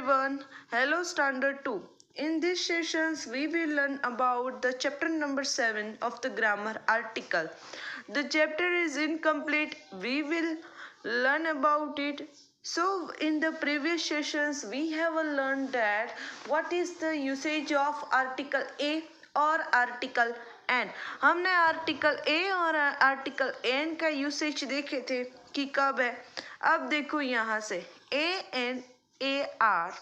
everyone. Hello Standard 2. In these sessions we will learn about the chapter number 7 of the grammar article. The chapter is incomplete. We will learn about it. So in the previous sessions we have learned that what is the usage of article A और article an. हमने article a और article an का usage देखे थे कि कब है. अब देखो यहाँ से a an a are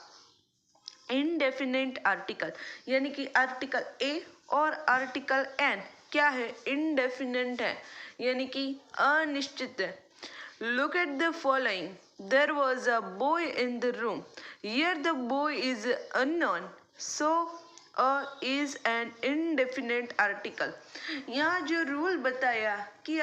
indefinite article, यानी कि आर्टिकल ए और आर्टिकल एन क्या है, इनडेफिनेट है, यानी कि अनिश्चित है. Look at the following. There was a boy in the room. Here the boy is unknown. So is an indefinite article. यहाँ जो रूल बताया कि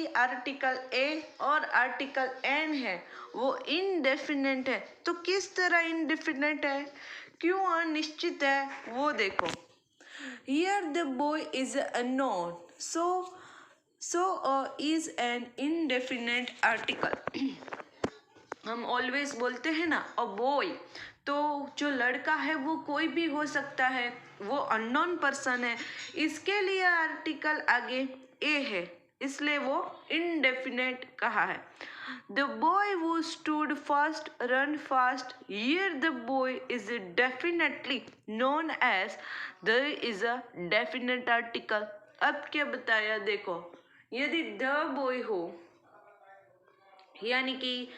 आर्टिकल ए और आर्टिकल एन है वो इनडेफिनेट है. तो किस तरह इनडेफिनेट है, क्यों अनिश्चित है, वो देखो. Here the boy is unknown. So is an indefinite article. हम ऑलवेज बोलते हैं ना अ बॉय, तो जो लड़का है वो कोई भी हो सकता है, वो अननोन पर्सन है. इसके लिए आर्टिकल आगे ए है, इसलिए वो इनडेफिनेट कहा है. द बॉय वो stood fast run fast. Here the boy is definitely known as. The is a definite article. अब क्या बताया देखो, यदि द बॉय हो यानी कि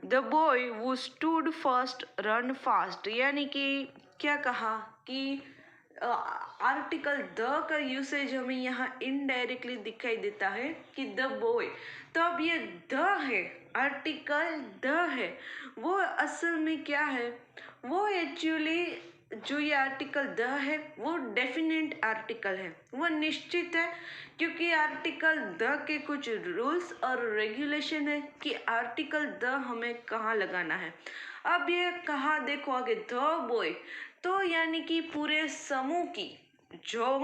द बॉय वो स्टूड फास्ट रन फास्ट, यानी कि क्या कहा कि आर्टिकल द का यूसेज हमें यहाँ इनडायरेक्टली दिखाई देता है कि द बॉय. तो अब ये द है, आर्टिकल द है, वो असल में क्या है, वो एक्चुअली जो ये आर्टिकल द है वो डेफिनेट आर्टिकल है, वो निश्चित है, क्योंकि आर्टिकल द के कुछ रूल्स और रेगुलेशन है कि आर्टिकल द हमें कहाँ लगाना है. अब ये कहा देखो आगे द बॉय, तो यानी कि पूरे समूह की जो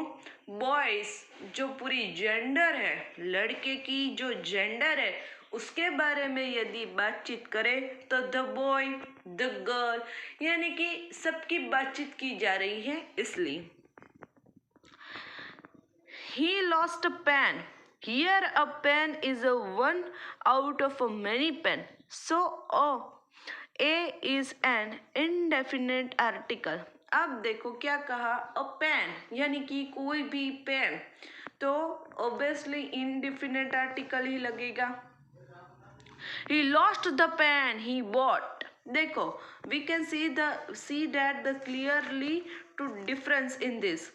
बॉयज, जो पूरी जेंडर है, लड़के की जो जेंडर है उसके बारे में यदि बातचीत करें तो द बॉय द गर्ल, यानी कि सबकी बातचीत की जा रही है. इसलिए he lost a pen. Here a pen is a one out of a many pen. So a is an indefinite article. अब देखो क्या कहा, अ पेन यानी कि कोई भी पेन, तो ऑब्वियसली इनडेफिनेट आर्टिकल ही लगेगा. He lost the pen he bought. देखो we can see that the clearly to difference in this.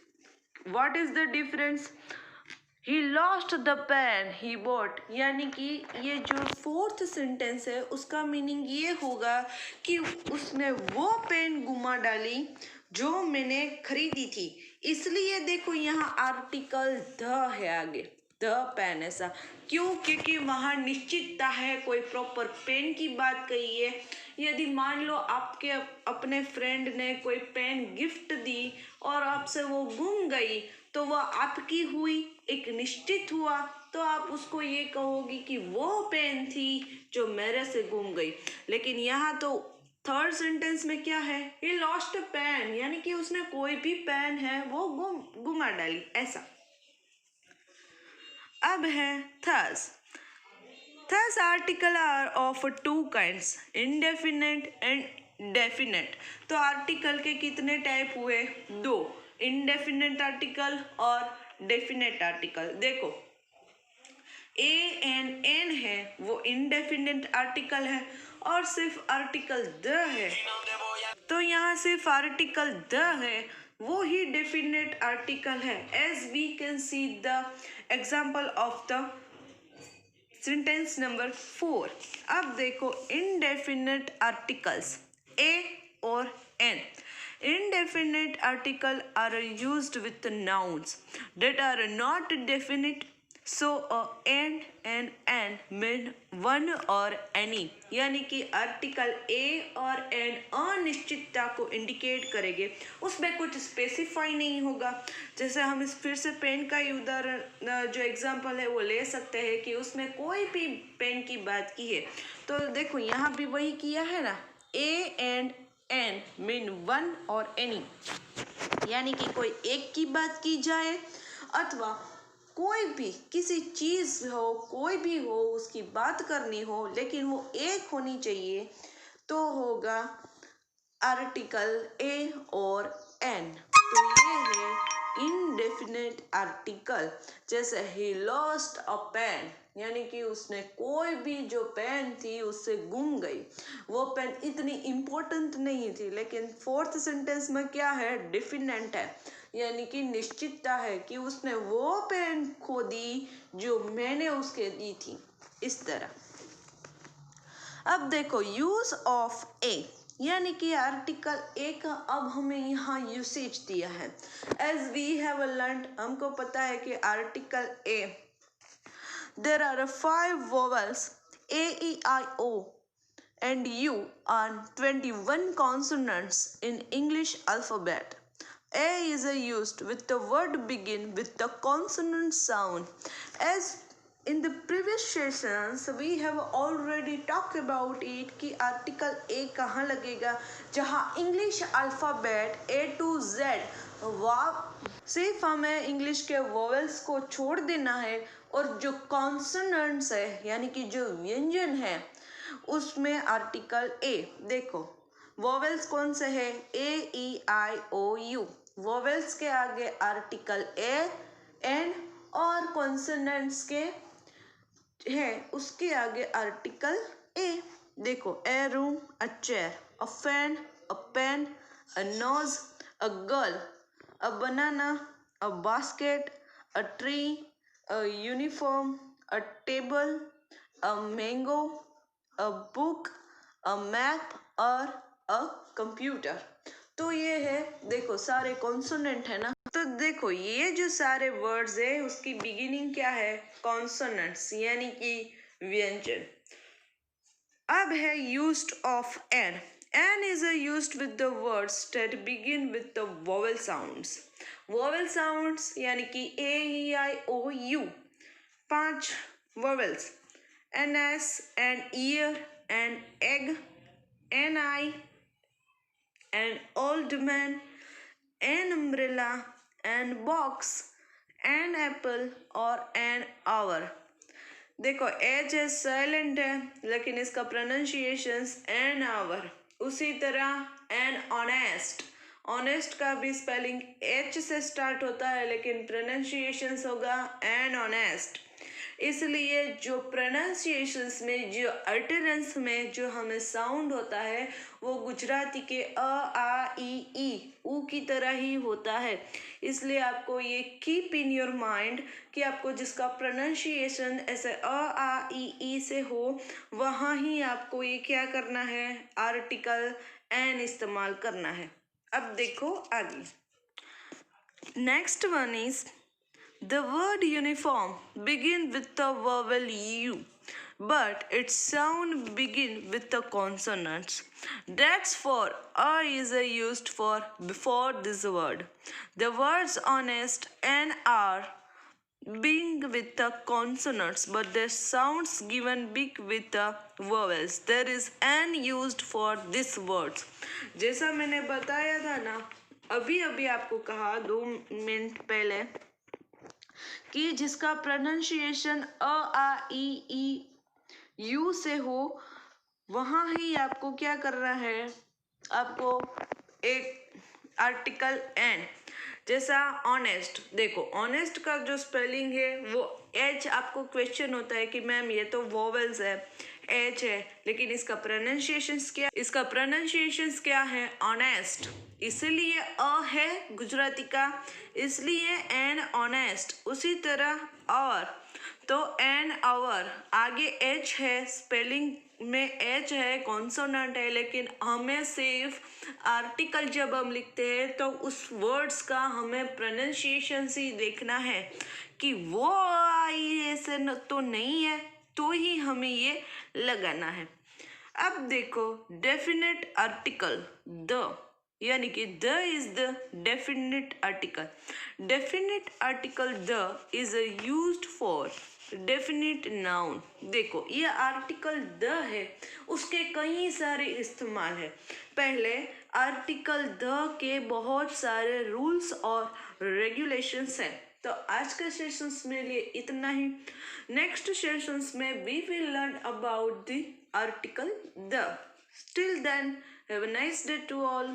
What is the difference? He lost the pen he bought, यानी कि ये जो फोर्थ सेंटेंस है उसका meaning ये होगा कि उसने वो पेन गुमा डाली जो मैंने खरीदी थी. इसलिए देखो यहाँ आर्टिकल द है आगे, द पेन. ऐसा क्यों, क्योंकि वहाँ निश्चितता है, कोई प्रॉपर पेन की बात कही है. यदि मान लो आपके अपने फ्रेंड ने कोई पेन गिफ्ट दी और आपसे वो गुम गई, तो वह आपकी हुई, एक निश्चित हुआ, तो आप उसको ये कहोगी कि वो पेन थी जो मेरे से गुम गई. लेकिन यहाँ तो थर्ड सेंटेंस में क्या है, ही लॉस्ट अ पेन, यानी कि उसने कोई भी पेन है वो गुमा डाली. ऐसा. अब है thus. Thus article are of two kinds, indefinite and definite. तो आर्टिकल के कितने टाइप हुए, दो, indefinite आर्टिकल और डेफिनेट आर्टिकल. देखो ए एन एन है वो इनडेफिनेट आर्टिकल है और सिर्फ आर्टिकल द है, तो यहाँ सिर्फ आर्टिकल द है, वो ही डेफिनेट आर्टिकल है. As we can see the example of the sentence number 4. अब देखो इनडेफिनेट आर्टिकल्स ए और an. Indefinite article are used with nouns that are not definite, so and mean one और any, यानी कि article ए और N अनिश्चितता को indicate करेंगे, उसमें कुछ स्पेसिफाई नहीं होगा। जैसे हम इस फिर से पेन का ही उदाहरण जो एग्जांपल है वो ले सकते हैं कि उसमें कोई भी पेन की बात की है, तो देखो यहाँ भी वही किया है ना, a and an mean one और एनी, यानी कि कोई एक की बात की जाए अथवा कोई भी किसी चीज हो, कोई भी हो, उसकी बात करनी हो लेकिन वो एक होनी चाहिए, तो होगा आर्टिकल ए और एन। तो ये है इनडेफिनेट आर्टिकल। जैसे ही लॉस्ट अ पेन, यानी कि उसने कोई भी जो पेन थी उससे गुम गई, वो पेन इतनी इम्पोर्टेंट नहीं थी, लेकिन फोर्थ सेंटेंस में क्या है, डिफिनेंट है, यानी कि निश्चितता है कि उसने वो पेन खो दी जो मैंने उसके दी थी, इस तरह। अब देखो यूज ऑफ ए, यानी कि आर्टिकल ए का अब हमें यहाँ यूसेज दिया है। एज वी हैव लर्न, हमको पता है कि article a there are 5 vowels a E I o and U are 21 consonants in English alphabet. A is used with the word begin with the consonant sound. As in the previous sessions we have already talked about it कि article A कहाँ लगेगा, जहाँ English alphabet A to Z सिर्फ हमें English के vowels को छोड़ देना है, और जो कॉन्सोनेंट्स है यानी कि जो व्यंजन है उसमें आर्टिकल ए। देखो वोवेल्स कौन से है, ए ई आई ओ यू, वोवेल्स के आगे आर्टिकल ए एन, और कॉन्सोनेंट्स के है उसके आगे आर्टिकल ए। देखो a room, a chair, a fan, a pen, a nose, a girl, a banana, a basket, a tree, a uniform, a table, a mango, a book, a map और a computer. तो ये है, देखो सारे consonant है ना। तो देखो ये जो सारे वर्ड्स है उसकी बिगिनिंग क्या है, कॉन्सोनेंट्स, यानी कि व्यंजन। अब है used of an. An is used with the words that begin with the vowel sounds. Vowel sounds यानी कि A E I O U, 5 vowels, an ass, an ear, an egg, an eye, an old man, an umbrella, an box, an apple और an hour। देखो H है silent है, लेकिन इसका pronunciation an hour. उसी तरह एन ऑनेस्ट, ऑनेस्ट का भी स्पेलिंग एच से स्टार्ट होता है लेकिन प्रोनाउंसिएशन होगा एन ऑनेस्ट। इसलिए जो प्रोनाउंसिएशंस में, जो अल्टरेंस में जो हमें साउंड होता है वो गुजराती के अ आ ई ऊ की तरह ही होता है। इसलिए आपको ये कीप इन योर माइंड कि आपको जिसका प्रोनाउंसिएशन ऐसे अ आ ई से हो, वहाँ ही आपको ये क्या करना है, आर्टिकल एन इस्तेमाल करना है। अब देखो आगे, next one is the word uniform begin with the vowel U, but its sound begin with the consonants. That's for A is used for before this word. The words honest and are being with the consonants, but their sounds given big with the vowels. There is an used for this words. जैसा मैंने बताया था ना, अभी अभी आपको कहा 2 minute पहले कि जिसका प्रोनाउंसिएशन अ आ ई यू से हो, वहाँ ही आपको क्या करना है, आपको एक आर्टिकल एन। जैसा ऑनेस्ट, देखो ऑनेस्ट का जो स्पेलिंग है वो एच, आपको क्वेश्चन होता है कि मैम ये तो वोवेल्स है, एच है, लेकिन इसका प्रोनाउंसिएशन क्या है, ऑनेस्ट। इसलिए अ है गुजराती का, इसलिए एन ऑनेस्ट। उसी तरह और, तो एन आवर, आगे एच है, स्पेलिंग में एच है, कॉन्सोनेंट है, लेकिन हमें सिर्फ आर्टिकल जब हम लिखते हैं तो उस वर्ड्स का हमें प्रोनाउंसिएशन ही देखना है कि वो ISN तो नहीं है, तो ही हमें ये लगाना है। अब देखो डेफिनेट आर्टिकल द, यानी कि the is the definite article. Definite article the is used for definite noun. देखो ये आर्टिकल द है, उसके कई सारे इस्तेमाल है। पहले आर्टिकल द के बहुत सारे रूल्स और रेगुलेशंस हैं। तो आज के सेशंस में लिए इतना ही। नेक्स्ट सेशंस में we will learn about the article the. Till then, have a nice day to all.